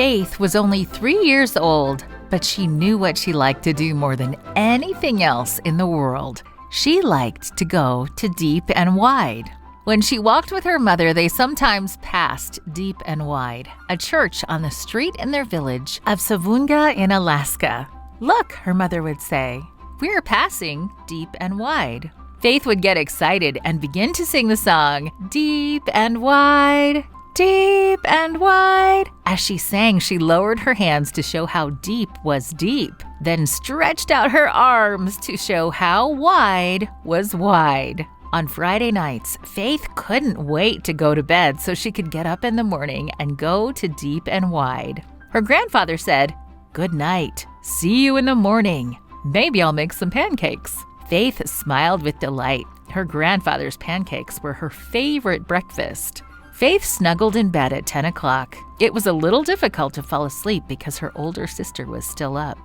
Faith was only 3 years old, but she knew what she liked to do more than anything else in the world. She liked to go to Deep and Wide. When she walked with her mother, they sometimes passed Deep and Wide, a church on the street in their village of Savoonga in Alaska. "Look," her mother would say, "we're passing Deep and Wide." Faith would get excited and begin to sing the song, "Deep and Wide, Deep and Wide." As she sang, she lowered her hands to show how deep was deep, then stretched out her arms to show how wide was wide. On Friday nights, Faith couldn't wait to go to bed so she could get up in the morning and go to Deep and Wide. Her grandfather said, "Good night. See you in the morning. Maybe I'll make some pancakes." Faith smiled with delight. Her grandfather's pancakes were her favorite breakfast. Faith snuggled in bed at 10 o'clock. It was a little difficult to fall asleep because her older sister was still up.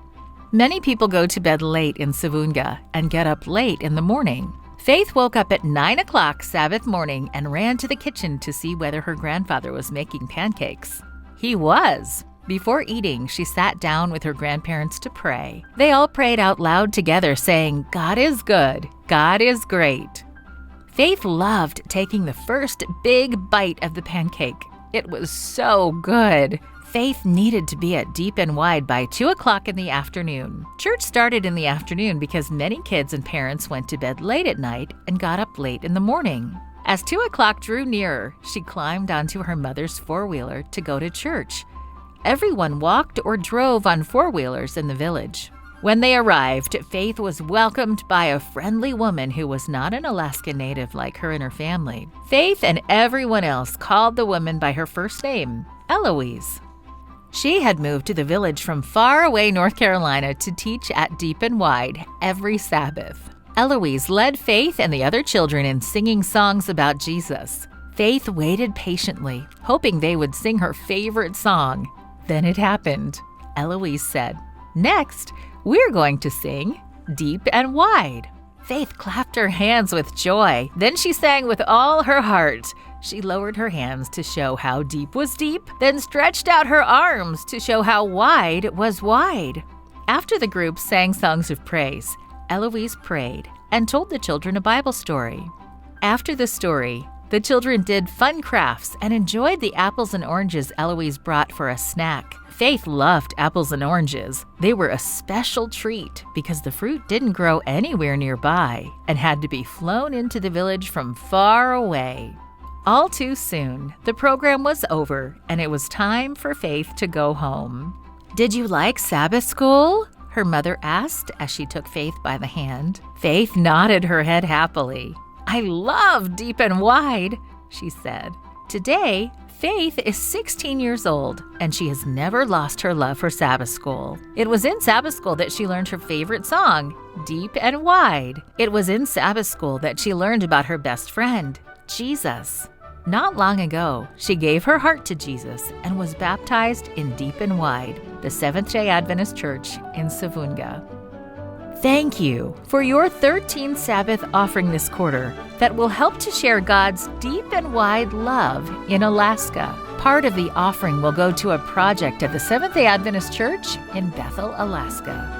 Many people go to bed late in Savoonga and get up late in the morning. Faith woke up at 9 o'clock Sabbath morning and ran to the kitchen to see whether her grandfather was making pancakes. He was. Before eating, she sat down with her grandparents to pray. They all prayed out loud together, saying, "God is good. God is great." Faith loved taking the first big bite of the pancake. It was so good. Faith needed to be at Deep and Wide by 2 o'clock in the afternoon. Church started in the afternoon because many kids and parents went to bed late at night and got up late in the morning. As 2 o'clock drew nearer, she climbed onto her mother's four-wheeler to go to church. Everyone walked or drove on four-wheelers in the village. When they arrived, Faith was welcomed by a friendly woman who was not an Alaska native like her and her family. Faith and everyone else called the woman by her first name, Eloise. She had moved to the village from far away North Carolina to teach at Deep and Wide every Sabbath. Eloise led Faith and the other children in singing songs about Jesus. Faith waited patiently, hoping they would sing her favorite song. Then it happened. Eloise said, "Next, we're going to sing Deep and Wide." Faith clapped her hands with joy. Then she sang with all her heart. She lowered her hands to show how deep was deep, then stretched out her arms to show how wide was wide. After the group sang songs of praise, Eloise prayed and told the children a Bible story. After the story, the children did fun crafts and enjoyed the apples and oranges Eloise brought for a snack. Faith loved apples and oranges. They were a special treat because the fruit didn't grow anywhere nearby and had to be flown into the village from far away. All too soon, the program was over and it was time for Faith to go home. "Did you like Sabbath school?" her mother asked as she took Faith by the hand. Faith nodded her head happily. "I love Deep and Wide," she said. Today, Faith is 16 years old, and she has never lost her love for Sabbath school. It was in Sabbath school that she learned her favorite song, Deep and Wide. It was in Sabbath school that she learned about her best friend, Jesus. Not long ago, she gave her heart to Jesus and was baptized in Deep and Wide, the Seventh-day Adventist Church in Savoonga. Thank you for your 13th Sabbath offering this quarter that will help to share God's deep and wide love in Alaska. Part of the offering will go to a project at the Seventh-day Adventist Church in Bethel, Alaska.